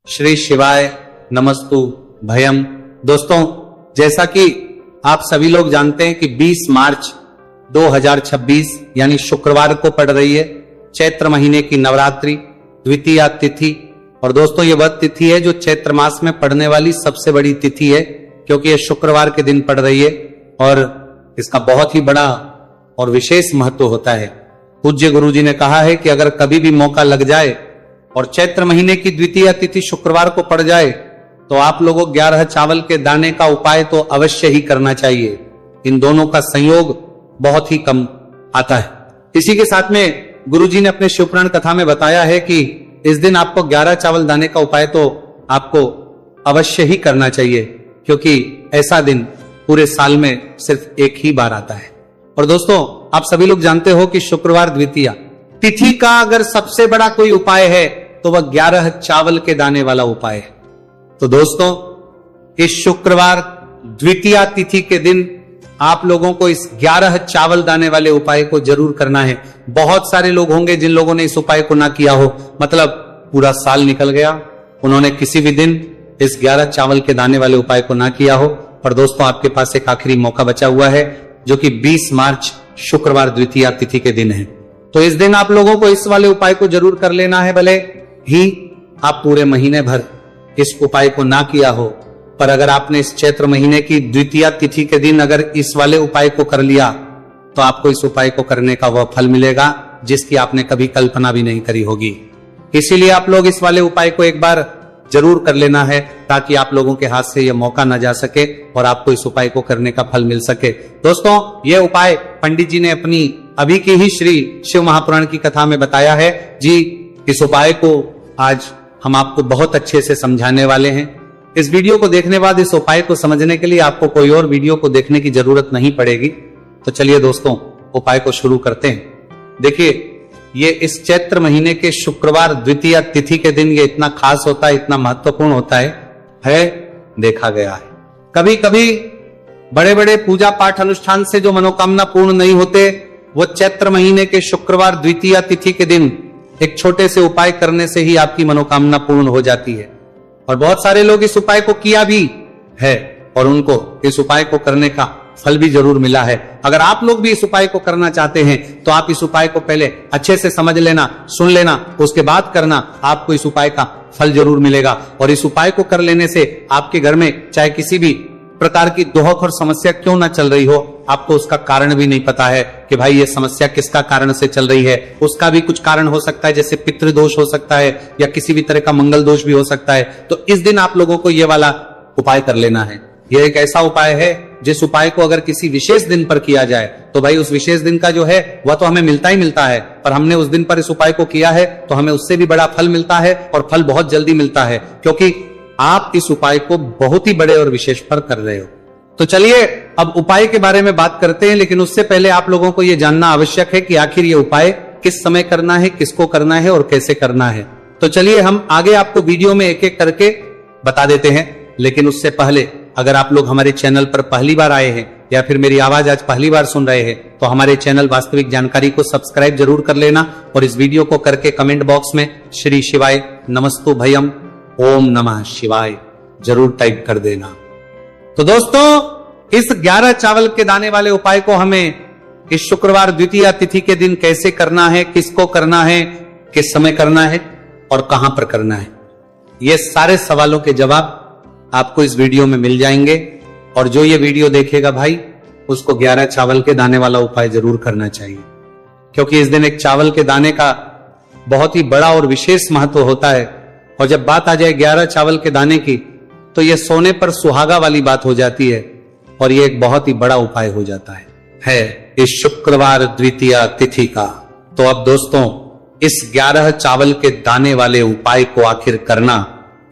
श्री शिवाय नमस्तु भयम। दोस्तों, जैसा कि आप सभी लोग जानते हैं कि 20 मार्च 2026 यानी शुक्रवार को पड़ रही है चैत्र महीने की नवरात्रि द्वितीया तिथि। और दोस्तों, ये वह तिथि है जो चैत्र मास में पड़ने वाली सबसे बड़ी तिथि है, क्योंकि ये शुक्रवार के दिन पड़ रही है और इसका बहुत ही बड़ा और विशेष महत्व होता है। पूज्य गुरु जी ने कहा है कि अगर कभी भी मौका लग जाए और चैत्र महीने की द्वितीय तिथि शुक्रवार को पड़ जाए तो आप लोगों 11 चावल के दाने का उपाय तो अवश्य ही करना चाहिए। इन दोनों का संयोग बहुत ही कम आता है। इसी के साथ में गुरुजी ने अपने शिवपुराण कथा में बताया है कि इस दिन आपको 11 चावल दाने का उपाय तो आपको अवश्य ही करना चाहिए, क्योंकि ऐसा दिन पूरे साल में सिर्फ एक ही बार आता है। और दोस्तों, आप सभी लोग जानते हो कि शुक्रवार द्वितीया तिथि का अगर सबसे बड़ा कोई उपाय है तो वह 11 चावल के दाने वाला उपाय है। तो दोस्तों, इस शुक्रवार द्वितीया तिथि के दिन आप लोगों को इस 11 चावल दाने वाले उपाय को जरूर करना है। बहुत सारे लोग होंगे जिन लोगों ने इस उपाय को ना किया हो, मतलब पूरा साल निकल गया, उन्होंने किसी भी दिन इस 11 चावल के दाने वाले उपाय को ना किया हो। पर दोस्तों, आपके पास एक आखिरी मौका बचा हुआ है, जो कि 20 मार्च शुक्रवार द्वितीया तिथि के दिन है। तो इस दिन आप लोगों को इस वाले उपाय को जरूर कर लेना है। भले ही आप पूरे महीने भर इस उपाय को ना किया हो, पर अगर आपने इस चैत्र महीने की द्वितीया तिथि के दिन अगर इस वाले उपाय को कर लिया तो आपको इस उपाय को करने का वह फल मिलेगा जिसकी आपने कभी कल्पना भी नहीं करी होगी। इसीलिए आप लोग इस वाले उपाय को एक बार जरूर कर लेना है, ताकि आप लोगों के हाथ से यह मौका न जा सके और आपको इस उपाय को करने का फल मिल सके। दोस्तों, यह उपाय पंडित जी ने अपनी अभी की ही श्री शिव महापुराण की कथा में बताया है जी। इस उपाय को आज हम आपको बहुत अच्छे से समझाने वाले हैं। इस वीडियो को देखने बाद इस उपाय को समझने के लिए आपको कोई और वीडियो को देखने की जरूरत नहीं पड़ेगी। तो चलिए दोस्तों, उपाय को शुरू करते हैं। देखिए, ये इस चैत्र महीने के शुक्रवार द्वितीय तिथि के दिन ये इतना खास होता है, इतना महत्वपूर्ण होता है देखा गया है। कभी कभी बड़े बड़े पूजा पाठ अनुष्ठान से जो मनोकामना पूर्ण नहीं होते, वो चैत्र महीने के शुक्रवार द्वितीय तिथि के दिन एक छोटे से उपाय करने से ही आपकी मनोकामना पूर्ण हो जाती है। और बहुत सारे लोग इस उपाय को किया भी है और उनको इस उपाय को करने का फल भी जरूर मिला है। अगर आप लोग भी इस उपाय को करना चाहते हैं तो आप इस उपाय को पहले अच्छे से समझ लेना, सुन लेना, उसके बाद करना। आपको इस उपाय का फल जरूर मिलेगा। और इस उपाय को कर लेने से आपके घर में चाहे किसी भी प्रकार की दोहक और समस्या क्यों ना चल रही हो, आपको उसका कारण भी नहीं पता है कि भाई ये समस्या किसका कारण से चल रही है, उसका भी कुछ कारण हो सकता है, जैसे पितृदोष हो सकता है या किसी भी तरह का मंगल दोष भी हो सकता है। तो इस दिन आप लोगों को ये वाला उपाय कर लेना है। यह एक ऐसा उपाय है जिस उपाय को अगर किसी विशेष दिन पर किया जाए तो भाई उस विशेष दिन का जो है वह तो हमें मिलता ही मिलता है, पर हमने उस दिन पर इस उपाय को किया है तो हमें उससे भी बड़ा फल मिलता है, और फल बहुत जल्दी मिलता है, क्योंकि आप इस उपाय को बहुत ही बड़े और विशेष पर कर रहे हो। तो चलिए अब उपाय के बारे में बात करते हैं, लेकिन उससे पहले आप लोगों को यह जानना आवश्यक है कि आखिर ये उपाय किस समय करना है, किसको करना है और कैसे करना है। तो चलिए हम आगे आपको वीडियो में एक एक करके बता देते हैं। लेकिन उससे पहले अगर आप लोग हमारे चैनल पर पहली बार आए हैं या फिर मेरी आवाज आज पहली बार सुन रहे हैं तो हमारे चैनल वास्तविक जानकारी को सब्सक्राइब जरूर कर लेना, और इस वीडियो को करके कमेंट बॉक्स में श्री शिवाय नमस्तु भयम ओम नमः शिवाय जरूर टाइप कर देना। तो दोस्तों, इस 11 चावल के दाने वाले उपाय को हमें इस शुक्रवार द्वितीय तिथि के दिन कैसे करना है, किसको करना है, किस समय करना है और कहां पर करना है, ये सारे सवालों के जवाब आपको इस वीडियो में मिल जाएंगे। और जो ये वीडियो देखेगा भाई, उसको 11 चावल के दाने वाला उपाय जरूर करना चाहिए, क्योंकि इस दिन एक चावल के दाने का बहुत ही बड़ा और विशेष महत्व होता है। और जब बात आ जाए 11 चावल के दाने की, तो यह सोने पर सुहागा वाली बात हो जाती है और यह एक बहुत ही बड़ा उपाय हो जाता है इस शुक्रवार द्वितीय तिथि का। तो अब दोस्तों, इस 11 चावल के दाने वाले उपाय को आखिर करना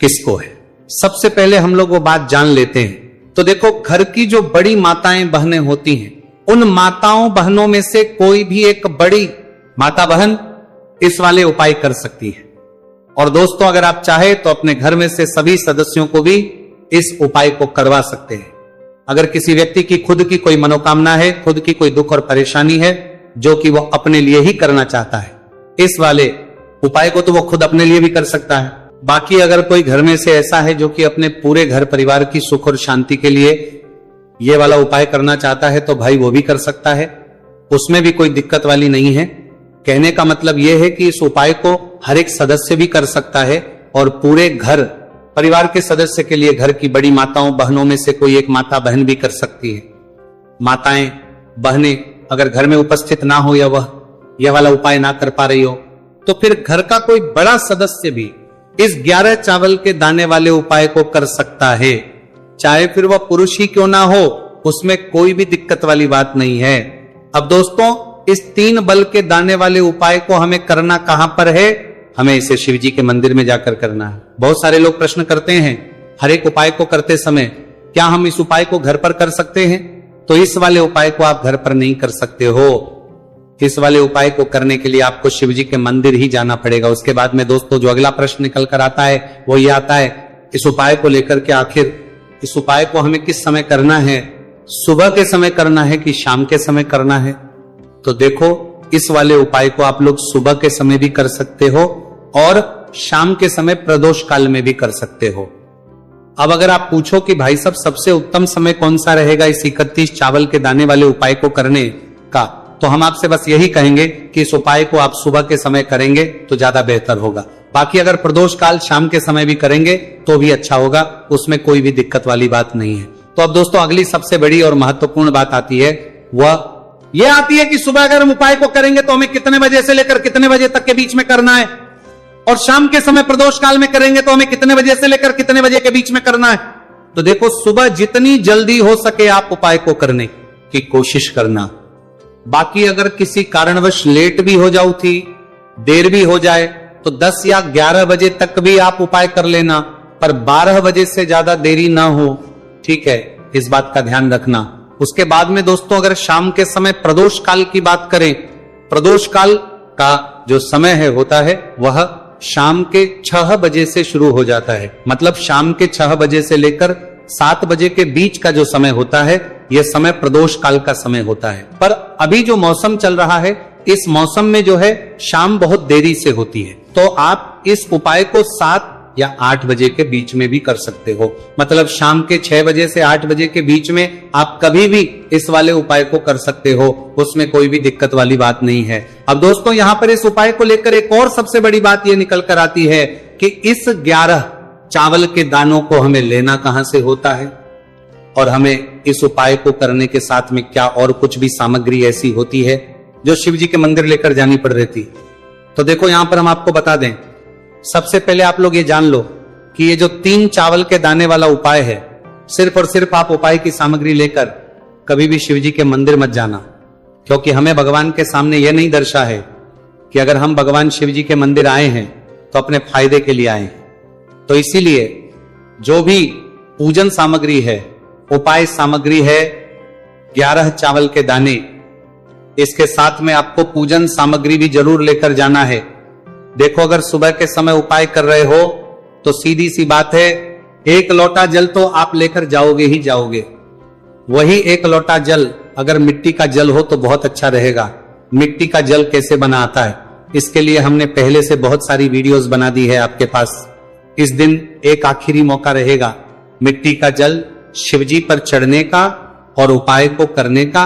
किसको है, सबसे पहले हम लोग वो बात जान लेते हैं। तो देखो, घर की जो बड़ी माताएं बहनें होती हैं, उन माताओं बहनों में से कोई भी एक बड़ी माता बहन इस वाले उपाय कर सकती है। और दोस्तों, अगर आप चाहे तो अपने घर में से सभी सदस्यों को भी इस उपाय को करवा सकते हैं। अगर किसी व्यक्ति की खुद की कोई मनोकामना है, खुद की कोई दुख और परेशानी है जो कि वो अपने लिए ही करना चाहता है, इस वाले उपाय को तो वो खुद अपने लिए भी कर सकता है। बाकी अगर कोई घर में से ऐसा है जो कि अपने पूरे घर परिवार की सुख और शांति के लिए ये वाला उपाय करना चाहता है तो भाई वो भी कर सकता है, उसमें भी कोई दिक्कत वाली नहीं है। कहने का मतलब यह है कि इस उपाय को हर एक सदस्य भी कर सकता है और पूरे घर परिवार के सदस्य के लिए घर की बड़ी माताओं बहनों में से कोई एक माता बहन भी कर सकती है। माताएं बहनें अगर घर में उपस्थित ना हो या वह यह वाला उपाय ना कर पा रही हो तो फिर घर का कोई बड़ा सदस्य भी इस 11 चावल के दाने वाले उपाय को कर सकता है, चाहे फिर वह पुरुष ही क्यों ना हो, उसमें कोई भी दिक्कत वाली बात नहीं है। अब दोस्तों, इस 3 बल के दाने वाले उपाय को हमें करना कहां पर है? हमें इसे शिव जी के मंदिर में जाकर करना है। बहुत सारे लोग प्रश्न करते हैं हर एक उपाय को करते समय, क्या हम इस उपाय को घर पर कर सकते हैं? तो इस वाले उपाय को आप घर पर नहीं कर सकते हो। इस वाले उपाय को करने के लिए आपको शिव जी के मंदिर ही जाना पड़ेगा। उसके बाद में दोस्तों जो अगला प्रश्न निकल कर आता है वो ये आता है, इस उपाय को लेकर के आखिर इस उपाय को हमें किस समय करना है? सुबह के समय करना है कि शाम के समय करना है? तो देखो, इस वाले उपाय को आप लोग सुबह के समय भी कर सकते हो और शाम के समय प्रदोष काल में भी कर सकते हो। अब अगर आप पूछो कि भाई साहब सबसे उत्तम समय कौन सा रहेगा इस 31 चावल के दाने वाले उपाय को करने का, तो हम आपसे बस यही कहेंगे कि इस उपाय को आप सुबह के समय करेंगे तो ज्यादा बेहतर होगा। बाकी अगर प्रदोष काल शाम के समय भी करेंगे तो भी अच्छा होगा, उसमें कोई भी दिक्कत वाली बात नहीं है। तो अब दोस्तों अगली सबसे बड़ी और महत्वपूर्ण बात आती है, वह यह आती है कि सुबह अगर हम उपाय को करेंगे तो हमें कितने बजे से लेकर कितने बजे तक के बीच में करना है, और शाम के समय प्रदोष काल में करेंगे तो हमें कितने बजे से लेकर कितने बजे के बीच में करना है। तो देखो, सुबह जितनी जल्दी हो सके आप उपाय को करने की कोशिश करना। बाकी अगर किसी कारणवश लेट भी हो जाओ थी, देर भी हो जाए, तो 10 या 11 बजे तक भी आप उपाय कर लेना, पर 12 बजे से ज्यादा देरी ना हो, ठीक है? इस बात का ध्यान रखना। उसके बाद में दोस्तों अगर शाम के समय प्रदोष काल की बात करें, प्रदोष काल का जो समय है होता है वह शाम के 6 बजे से शुरू हो जाता है। मतलब शाम के 6 बजे से लेकर 7 बजे के बीच का जो समय होता है यह समय प्रदोष काल का समय होता है। पर अभी जो मौसम चल रहा है, इस मौसम में जो है शाम बहुत देरी से होती है, तो आप इस उपाय को 7 या 8 बजे के बीच में भी कर सकते हो। मतलब शाम के 6 बजे से 8 बजे के बीच में आप कभी भी इस वाले उपाय को कर सकते हो, उसमें कोई भी दिक्कत वाली बात नहीं है। अब दोस्तों यहां पर इस उपाय को लेकर एक और सबसे बड़ी बात यह निकल कर आती है कि इस 11 चावल के दानों को हमें लेना कहां से होता है, और हमें इस उपाय को करने के साथ में क्या और कुछ भी सामग्री ऐसी होती है जो शिव जी के मंदिर लेकर जानी पड़ रही थी। तो देखो यहां पर हम आपको बता दें, सबसे पहले आप लोग ये जान लो कि ये जो 3 चावल के दाने वाला उपाय है, सिर्फ और सिर्फ आप उपाय की सामग्री लेकर कभी भी शिव जी के मंदिर मत जाना, क्योंकि हमें भगवान के सामने यह नहीं दर्शा है कि अगर हम भगवान शिव जी के मंदिर आए हैं तो अपने फायदे के लिए आए हैं। तो इसीलिए जो भी पूजन सामग्री है, उपाय सामग्री है 11 चावल के दाने, इसके साथ में आपको पूजन सामग्री भी जरूर लेकर जाना है। देखो, अगर सुबह के समय उपाय कर रहे हो तो सीधी सी बात है, 1 लोटा जल तो आप लेकर जाओगे ही जाओगे। वही 1 लोटा जल अगर मिट्टी का जल हो तो बहुत अच्छा रहेगा। मिट्टी का जल कैसे बना आता है, इसके लिए हमने पहले से बहुत सारी वीडियोस बना दी है आपके पास। इस दिन एक आखिरी मौका रहेगा मिट्टी का जल शिवजी पर चढ़ने का और उपाय को करने का,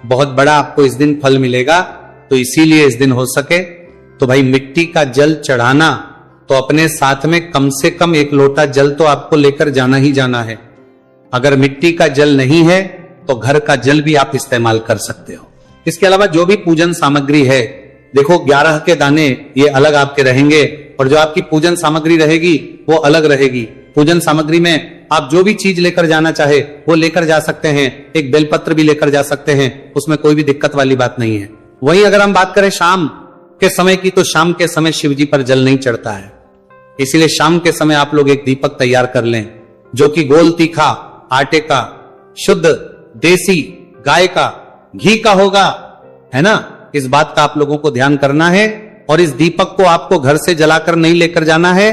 बहुत बड़ा आपको इस दिन फल मिलेगा। तो इसीलिए इस दिन हो सके तो भाई मिट्टी का जल चढ़ाना, तो अपने साथ में कम से कम 1 लोटा जल तो आपको लेकर जाना ही जाना है। अगर मिट्टी का जल नहीं है तो घर का जल भी आप इस्तेमाल कर सकते हो। इसके अलावा जो भी पूजन सामग्री है, देखो 11 के दाने ये अलग आपके रहेंगे और जो आपकी पूजन सामग्री रहेगी वो अलग रहेगी। पूजन सामग्री में आप जो भी चीज लेकर जाना चाहे वो लेकर जा सकते हैं, एक बेलपत्र भी लेकर जा सकते हैं, उसमें कोई भी दिक्कत वाली बात नहीं है। वहीं अगर हम बात करें शाम के समय की, तो शाम के समय शिव जी पर जल नहीं चढ़ता है, इसीलिए शाम के समय आप लोग एक दीपक तैयार कर लें जो कि गोल तीखा आटे का, शुद्ध देसी गाय का घी का होगा, है ना? इस बात का आप लोगों को ध्यान करना है। और इस दीपक को आपको घर से जलाकर नहीं लेकर जाना है,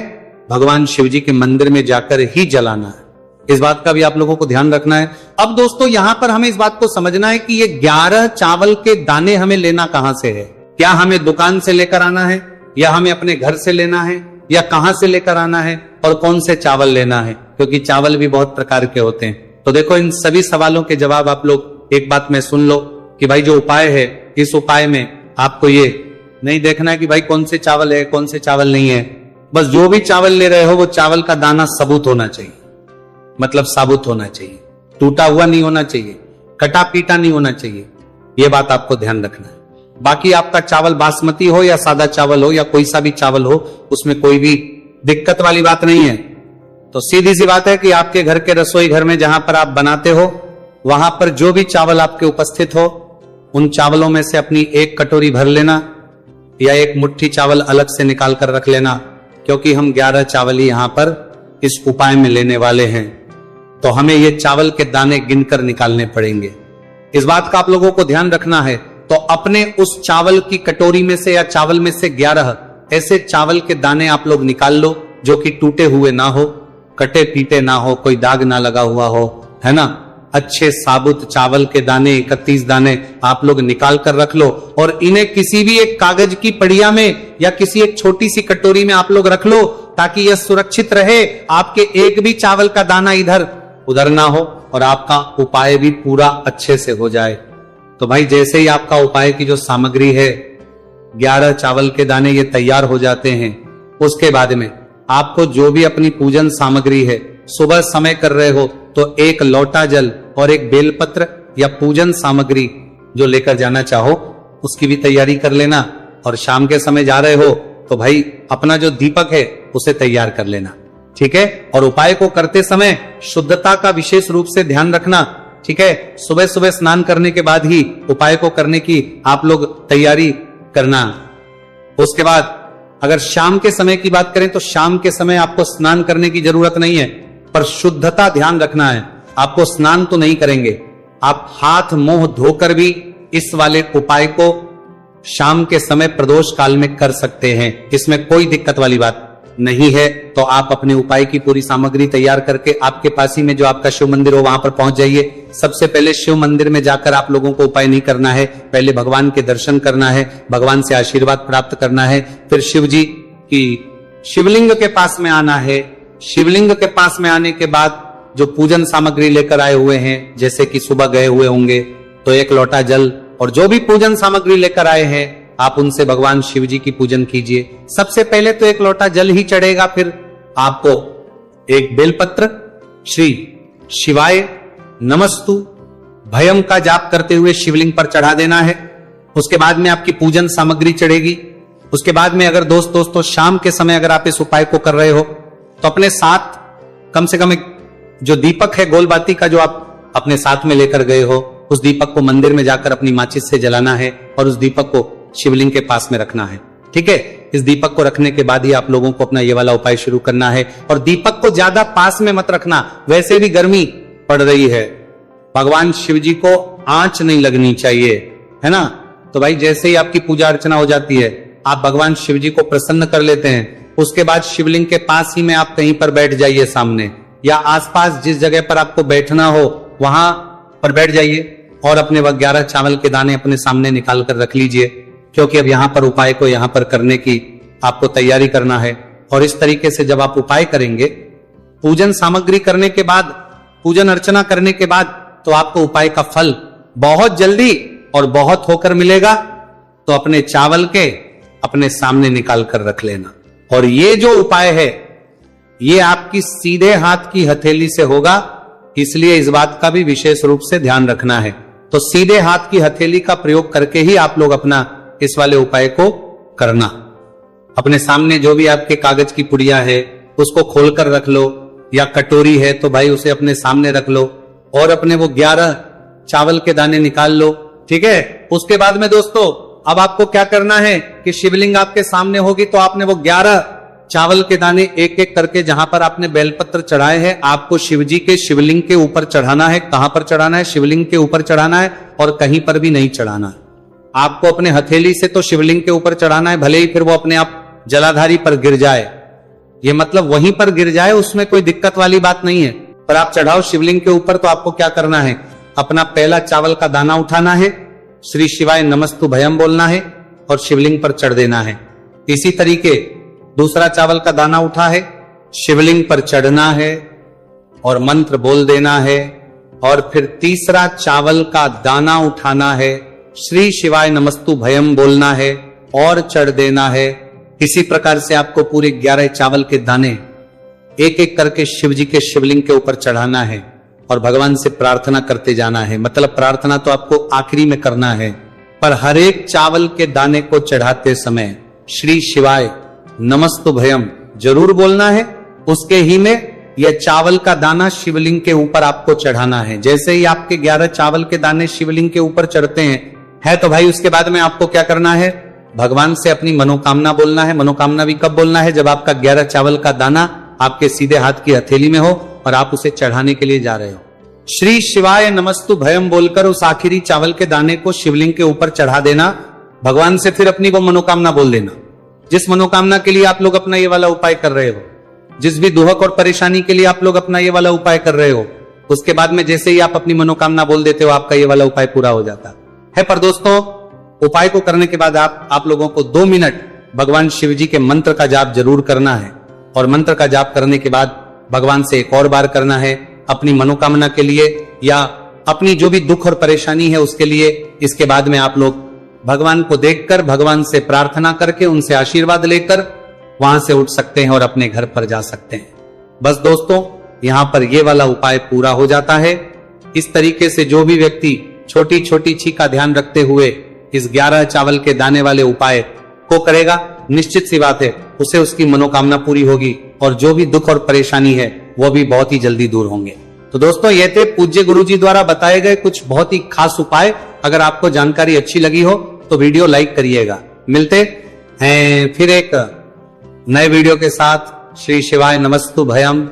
भगवान शिव जी के मंदिर में जाकर ही जलाना है। इस बात का भी आप लोगों को ध्यान रखना है। अब दोस्तों यहां पर हमें इस बात को समझना है कि ये 11 चावल के दाने हमें लेना कहां से है। क्या हमें दुकान से लेकर आना है, या हमें अपने घर से लेना है, या कहां से लेकर आना है और कौन से चावल लेना है, क्योंकि चावल भी बहुत प्रकार के होते हैं। तो देखो इन सभी सवालों के जवाब आप लोग एक बात में सुन लो कि भाई जो उपाय है, इस उपाय में आपको ये नहीं देखना है कि भाई कौन से चावल है कौन से चावल नहीं है। बस जो भी चावल ले रहे हो वो चावल का दाना सबूत होना चाहिए, मतलब साबुत होना चाहिए, टूटा हुआ नहीं होना चाहिए, कटा पीटा नहीं होना चाहिए। ये बात आपको ध्यान रखना है। बाकी आपका चावल बासमती हो या सादा चावल हो या कोई सा भी चावल हो, उसमें कोई भी दिक्कत वाली बात नहीं है। तो सीधी सी बात है कि आपके घर के रसोई घर में जहां पर आप बनाते हो, वहां पर जो भी चावल आपके उपस्थित हो, उन चावलों में से अपनी एक कटोरी भर लेना या एक मुट्ठी चावल अलग से निकाल कर रख लेना, क्योंकि हम 11 चावल ही यहां पर इस उपाय में लेने वाले हैं। तो हमें ये चावल के दाने गिनकर निकालने पड़ेंगे। इस बात का आप लोगों को ध्यान रखना है। तो अपने उस चावल की कटोरी में से या चावल में से 11 ऐसे चावल के दाने आप लोग निकाल लो जो कि टूटे हुए ना हो, कटे पीटे ना हो, कोई दाग ना लगा हुआ हो, है ना। अच्छे साबुत चावल के दाने 31 दाने आप लोग निकाल कर रख लो और इन्हें किसी भी एक कागज की पड़िया में या किसी एक छोटी सी कटोरी में आप लोग रख लो, ताकि यह सुरक्षित रहे, आपके एक भी चावल का दाना इधर उधर ना हो और आपका उपाय भी पूरा अच्छे से हो जाए। तो भाई जैसे ही आपका उपाय की जो सामग्री है, 11 चावल के दाने ये तैयार हो जाते हैं, उसके बाद में आपको जो भी अपनी पूजन सामग्री है, सुबह समय कर रहे हो तो एक लोटा जल और एक बेलपत्र या पूजन सामग्री जो लेकर जाना चाहो उसकी भी तैयारी कर लेना। और शाम के समय जा रहे हो तो भाई अपना जो दीपक है उसे तैयार कर लेना, ठीक है। और उपाय को करते समय शुद्धता का विशेष रूप से ध्यान रखना, ठीक है। सुबह सुबह स्नान करने के बाद ही उपाय को करने की आप लोग तैयारी करना। उसके बाद अगर शाम के समय की बात करें तो शाम के समय आपको स्नान करने की जरूरत नहीं है, पर शुद्धता ध्यान रखना है। आपको स्नान तो नहीं करेंगे, आप हाथ मुंह धोकर भी इस वाले उपाय को शाम के समय प्रदोष काल में कर सकते हैं, इसमें कोई दिक्कत वाली बात नहीं है। तो आप अपने उपाय की पूरी सामग्री तैयार करके आपके पास ही में जो आपका शिव मंदिर हो वहां पर पहुंच जाइए। सबसे पहले शिव मंदिर में जाकर आप लोगों को उपाय नहीं करना है, पहले भगवान के दर्शन करना है, भगवान से आशीर्वाद प्राप्त करना है। फिर शिव जी की शिवलिंग के पास में आना है। शिवलिंग के पास में आने के बाद जो पूजन सामग्री लेकर आए हुए हैं, जैसे कि सुबह गए हुए होंगे तो एक लोटा जल और जो भी पूजन सामग्री लेकर आए हैं आप उनसे भगवान शिव जी की पूजन कीजिए। सबसे पहले तो एक लोटा जल ही चढ़ेगा, फिर आपको एक बेलपत्र श्री शिवाय नमस्तु भयम का जाप करते हुए शिवलिंग पर चढ़ा देना है। उसके बाद में आपकी पूजन सामग्री चढ़ेगी। उसके बाद में अगर दोस्तों शाम के समय अगर आप इस उपाय को कर रहे हो तो अपने साथ कम से कम एक जो दीपक है गोलबाती का जो आप अपने साथ में लेकर गए हो, उस दीपक को मंदिर में जाकर अपनी माचिस से जलाना है और उस दीपक को शिवलिंग के पास में रखना है, ठीक है। इस दीपक को रखने के बाद ही आप लोगों को अपना ये वाला उपाय शुरू करना है। और दीपक को ज्यादा पास में मत रखना, वैसे भी गर्मी पड़ रही है, भगवान शिव जी को आंच नहीं लगनी चाहिए, है ना। तो भाई जैसे ही आपकी पूजा अर्चना हो जाती है, आप भगवान शिव जी को प्रसन्न कर लेते हैं। उसके बाद शिवलिंग के पास ही में आप कहीं पर बैठ जाइए, सामने या आसपास जिस जगह पर आपको बैठना हो वहां पर बैठ जाइए और अपने 11 चावल के दाने अपने सामने निकाल कर रख लीजिए, क्योंकि अब यहां पर उपाय को यहां पर करने की आपको तैयारी करना है। और इस तरीके से जब आप उपाय करेंगे, पूजन सामग्री करने के बाद, पूजन अर्चना करने के बाद, तो आपको उपाय का फल बहुत जल्दी और बहुत होकर मिलेगा। तो अपने चावल के अपने सामने निकाल कर रख लेना। और ये जो उपाय है ये आपकी सीधे हाथ की हथेली से होगा, इसलिए इस बात का भी विशेष रूप से ध्यान रखना है। तो सीधे हाथ की हथेली का प्रयोग करके ही आप लोग अपना इस वाले उपाय को करना। अपने सामने जो भी आपके कागज की पुड़िया है उसको खोलकर रख लो, या कटोरी है तो भाई उसे अपने सामने रख लो और अपने वो 11 चावल के दाने निकाल लो, ठीक है। उसके बाद में दोस्तों अब आपको क्या करना है कि शिवलिंग आपके सामने होगी तो आपने वो 11 चावल के दाने एक एक करके जहां पर आपने बेलपत्र चढ़ाए हैं आपको शिवजी के शिवलिंग के ऊपर चढ़ाना है। कहां पर चढ़ाना है? शिवलिंग के ऊपर चढ़ाना है और कहीं पर भी नहीं चढ़ाना है। आपको अपने हथेली से तो शिवलिंग के ऊपर चढ़ाना है, भले ही फिर वो अपने आप जलाधारी पर गिर जाए, ये मतलब वहीं पर गिर जाए, उसमें कोई दिक्कत वाली बात नहीं है। पर आप चढ़ाओ शिवलिंग के ऊपर तो आपको क्या करना है, अपना पहला चावल का दाना उठाना है, श्री शिवाय नमस्तु भयम बोलना है और शिवलिंग पर चढ़ देना है। इसी तरीके दूसरा चावल का दाना उठा है, शिवलिंग पर चढ़ना है और मंत्र बोल देना है, और फिर तीसरा चावल का दाना उठाना है, श्री शिवाय नमस्तु भयम बोलना है और चढ़ देना है। इसी प्रकार से आपको पूरे 11 चावल के दाने एक एक करके शिव जी के शिवलिंग के ऊपर चढ़ाना है और भगवान से प्रार्थना करते जाना है। मतलब प्रार्थना तो आपको आखिरी में करना है, पर हर एक चावल के दाने को चढ़ाते समय श्री शिवाय नमस्तु भयम जरूर बोलना है। उसके ही में यह चावल का दाना शिवलिंग के ऊपर आपको चढ़ाना है। जैसे ही आपके 11 चावल के दाने शिवलिंग के ऊपर चढ़ते हैं तो भाई उसके बाद में आपको क्या करना है, भगवान से अपनी मनोकामना बोलना है। मनोकामना भी कब बोलना है, जब आपका 11 चावल का दाना आपके सीधे हाथ की हथेली में हो और आप उसे चढ़ाने के लिए जा रहे हो। श्री शिवाय नमस्तु भयम बोलकर उस आखिरी चावल के दाने को शिवलिंग के ऊपर चढ़ा देना। भगवान से फिर अपनी वो मनोकामना बोल देना, जिस मनोकामना के लिए आप लोग अपना ये वाला उपाय कर रहे हो, जिस भी दुहक और परेशानी के लिए आप लोग अपना ये वाला उपाय कर रहे हो। उसके बाद में जैसे ही आप अपनी मनोकामना बोल देते हो, आपका ये वाला उपाय पूरा हो जाता है। पर दोस्तों, उपाय को करने के बाद आप लोगों को 2 मिनट भगवान शिव जी के मंत्र का जाप जरूर करना है, और मंत्र का जाप करने के बाद भगवान से एक और बार करना है अपनी मनोकामना के लिए या अपनी जो भी दुख और परेशानी है उसके लिए। इसके बाद में आप लोग भगवान को देखकर, भगवान से प्रार्थना करके, उनसे आशीर्वाद लेकर वहां से उठ सकते हैं और अपने घर पर जा सकते हैं। बस दोस्तों, यहां पर ये वाला उपाय पूरा हो जाता है। इस तरीके से जो भी व्यक्ति छोटी छोटी छी का ध्यान रखते हुए इस 11 चावल के दाने वाले उपाय को करेगा, निश्चित सी बात है उसे उसकी मनोकामना पूरी होगी और जो भी दुख और परेशानी है वो भी बहुत ही जल्दी दूर होंगे। तो दोस्तों, ये थे पूज्य गुरु जी द्वारा बताए गए कुछ बहुत ही खास उपाय। अगर आपको जानकारी अच्छी लगी हो तो वीडियो लाइक करिएगा। मिलते हैं फिर एक नए वीडियो के साथ। श्री शिवाय नमस्तु भयम।